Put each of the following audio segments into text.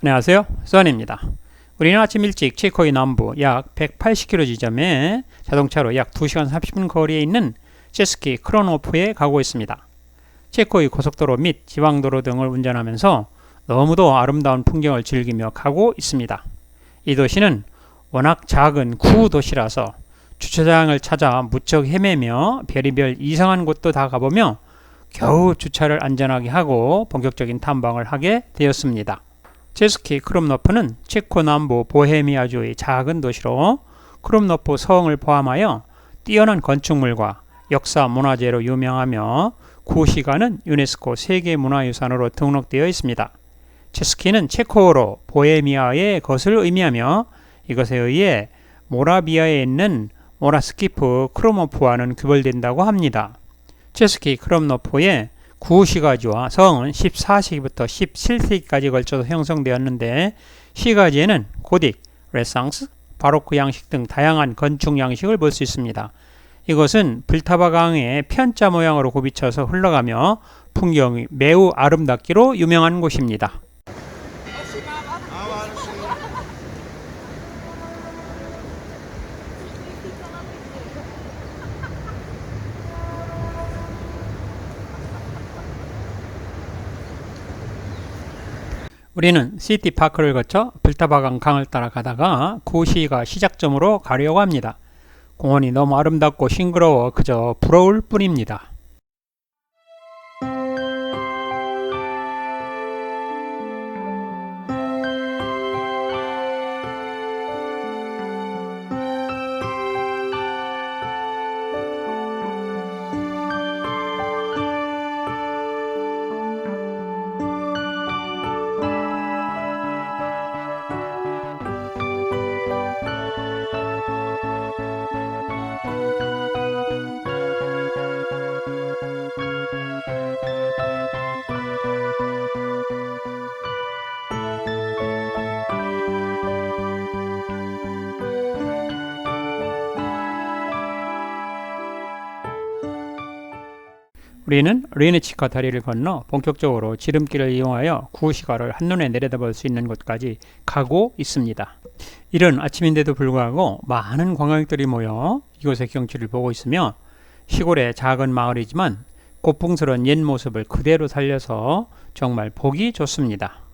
안녕하세요, 써니입니다. 우리는 아침 일찍 체코의 남부 약 180km 지점에 자동차로 약 2시간 30분 거리에 있는 체스키 크로노프에 가고 있습니다. 체코의 고속도로 및 지방도로 등을 운전하면서 너무도 아름다운 풍경을 즐기며 가고 있습니다. 이 도시는 워낙 작은 구도시라서 주차장을 찾아 무척 헤매며 별의별 이상한 곳도 다 가보며 겨우 주차를 안전하게 하고 본격적인 탐방을 하게 되었습니다. 체스키 크롬노프는 체코 남부 보헤미아주의 작은 도시로 크롬노프 성을 포함하여 뛰어난 건축물과 역사 문화재로 유명하며 구시가는 유네스코 세계문화유산으로 등록되어 있습니다. 체스키는 체코어로 보헤미아의 것을 의미하며 이것에 의해 모라비아에 있는 모라스키프 크롬노프와는 구별된다고 합니다. 체스키 크롬노프의 구시가지와 성은 14세기부터 17세기까지 걸쳐서 형성되었는데 시가지에는 고딕, 레상스, 바로크 양식 등 다양한 건축 양식을 볼 수 있습니다. 이것은 불타바 강의 편자 모양으로 굽이쳐서 흘러가며 풍경이 매우 아름답기로 유명한 곳입니다. 우리는 시티파크를 거쳐 불타바강 강을 따라 가다가 구시가 시작점으로 가려고 합니다. 공원이 너무 아름답고 싱그러워 그저 부러울 뿐입니다. 우리는 리네치카 다리를 건너 본격적으로 지름길을 이용하여 구시가를 한눈에 내려다볼 수 있는 곳까지 가고 있습니다. 이른 아침인데도 불구하고 많은 관광객들이 모여 이곳의 경치를 보고 있으며 시골의 작은 마을이지만 고풍스러운 옛 모습을 그대로 살려서 정말 보기 좋습니다.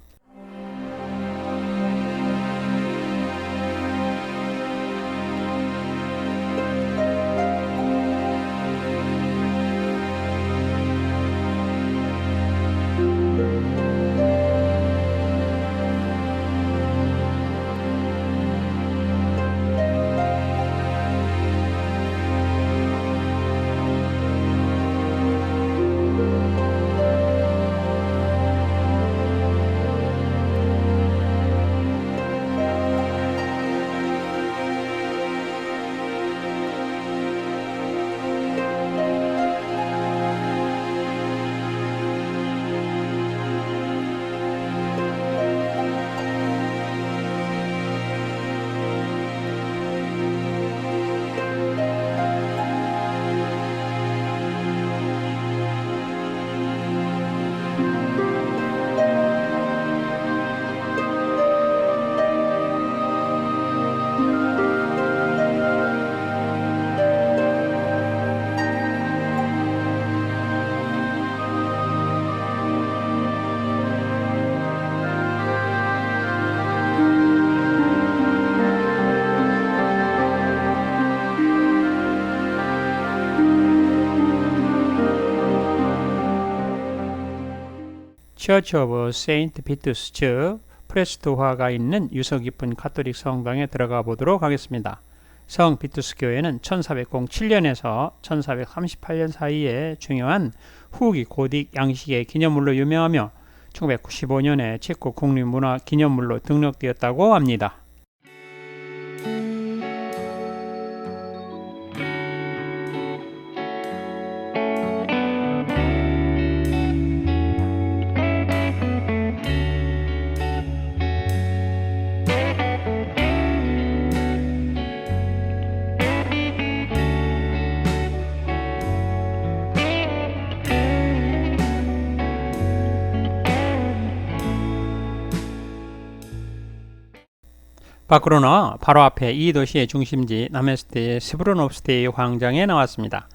처치 오브 세인트 피투스 즉 프레스토화가 있는 유서 깊은 가톨릭 성당에 들어가 보도록 하겠습니다. 성 피투스 교회는 1407년에서 1438년 사이에 중요한 후기 고딕 양식의 기념물로 유명하며 1995년에 체코 국립문화 기념물로 등록되었다고 합니다. 밖으로 나와 바로 앞에 이 도시의 중심지 남해스테이 스브르노프스테이 광장에 나왔습니다.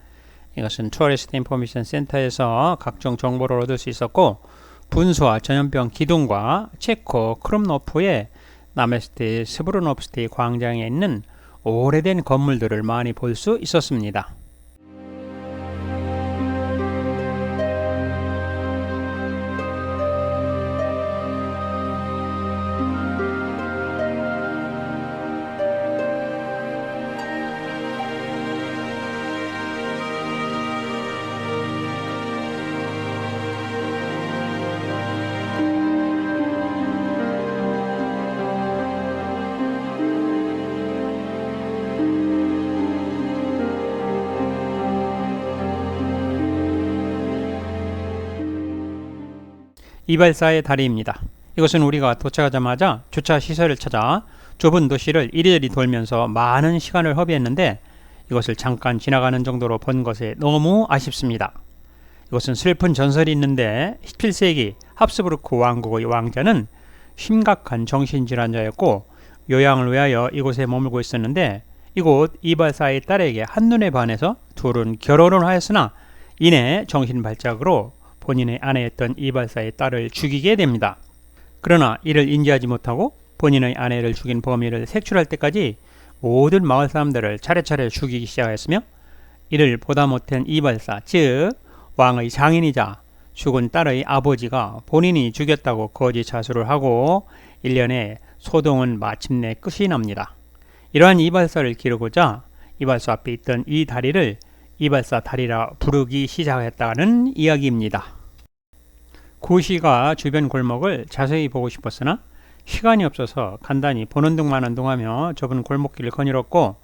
이것은 투어리스트 인포메이션 센터에서 각종 정보를 얻을 수 있었고 분수와 전염병 기둥과 체코 크롬노프의 남해스테이 스브르노프스테이 광장에 있는 오래된 건물들을 많이 볼 수 있었습니다. 이발사의 다리입니다. 이것은 우리가 도착하자마자 주차 시설을 찾아 좁은 도시를 이리저리 돌면서 많은 시간을 허비했는데 이것을 잠깐 지나가는 정도로 본 것에 너무 아쉽습니다. 이것은 슬픈 전설이 있는데 17세기 합스부르크 왕국의 왕자는 심각한 정신질환자였고 요양을 위하여 이곳에 머물고 있었는데 이곳 이발사의 딸에게 한눈에 반해서 둘은 결혼을 하였으나 이내 정신발작으로 본인의 아내였던 이발사의 딸을 죽이게 됩니다. 그러나 이를 인지하지 못하고 본인의 아내를 죽인 범인을 색출할 때까지 모든 마을 사람들을 차례차례 죽이기 시작했으며 이를 보다 못한 이발사, 즉 왕의 장인이자 죽은 딸의 아버지가 본인이 죽였다고 거짓 자수를 하고 1년의 소동은 마침내 끝이 납니다. 이러한 이발사를 기르고자 이발사 앞에 있던 이 다리를 이발사 다리라 부르기 시작했다는 이야기입니다. 구시가 주변 골목을 자세히 보고 싶었으나 시간이 없어서 간단히 보는 둥 마는 둥 하며 좁은 골목길을 거닐었고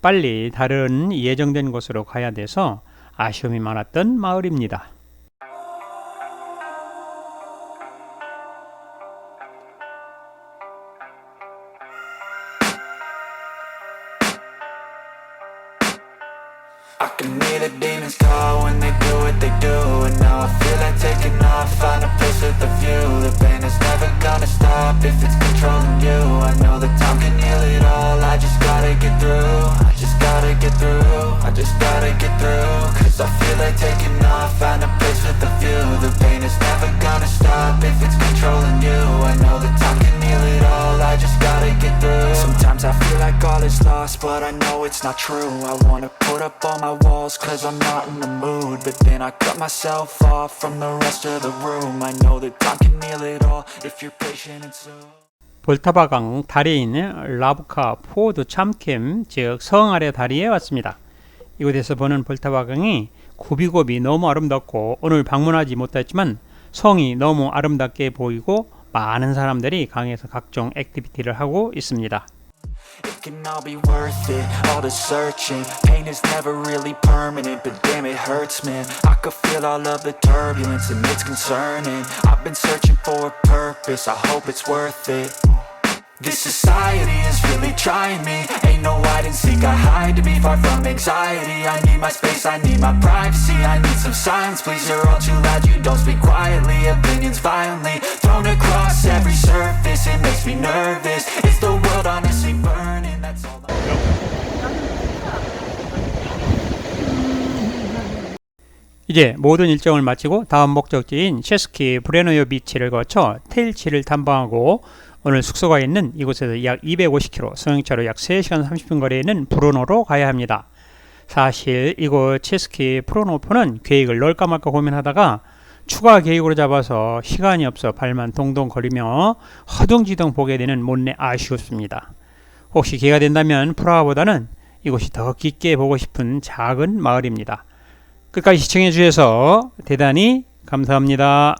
빨리 다른 예정된 곳으로 가야 돼서 아쉬움이 많았던 마을입니다. I can hear the demons call when they do what they do. And now I feel like taking off, find a place with a view. The pain is never gonna stop if it's controlling you. I know that time can heal it all, I just gotta get through. I just gotta get through, I just gotta get through. Cause I feel like taking off, find a place with a view. The pain is never gonna stop if it's controlling you. I know that time can heal it all, I just gotta get through. Sometimes I feel like all is lost, but I know it's not true. I wanna put up all my walls cause I'm not in the mood. But then I cut myself off from the rest of the room. I know that time can heal it all if you're patient and soon. 볼타바강 다리에 있는 라브카 포드 참캠, 즉 성 아래 다리에 왔습니다. 이곳에서 보는 볼타바강이 굽이굽이 너무 아름답고 오늘 방문하지 못했지만 성이 너무 아름답게 보이고 많은 사람들이 강에서 각종 액티비티를 하고 있습니다. It can all be worth it, all the searching. Pain is never really permanent, but damn it hurts, man. I could feel all of the turbulence and it's concerning. I've been searching for a purpose, I hope it's worth it. This society is really trying me. Ain't no hide and seek, I hide to be far from anxiety. I need my space, I need my privacy. I need some silence, please, you're all too loud. You don't speak quietly, opinions violently thrown across every surface. It makes me nervous, it's the world honestly burning. That's all 이제 모든 일정을 마치고 다음 목적지인 체스키 브레노요 비치를 거쳐 테일치를 탐방하고 오늘 숙소가 있는 이곳에서 약 250km, 승용차로 약 3시간 30분 거리에 있는 브루노로 가야 합니다. 사실 이곳 체스키 프로노프는 계획을 넣을까 말까 고민하다가 추가 계획으로 잡아서 시간이 없어 발만 동동 거리며 허둥지둥 보게 되는 못내 아쉬웠습니다. 혹시 기회가 된다면 프라하보다는 이곳이 더 깊게 보고 싶은 작은 마을입니다. 끝까지 시청해 주셔서 대단히 감사합니다.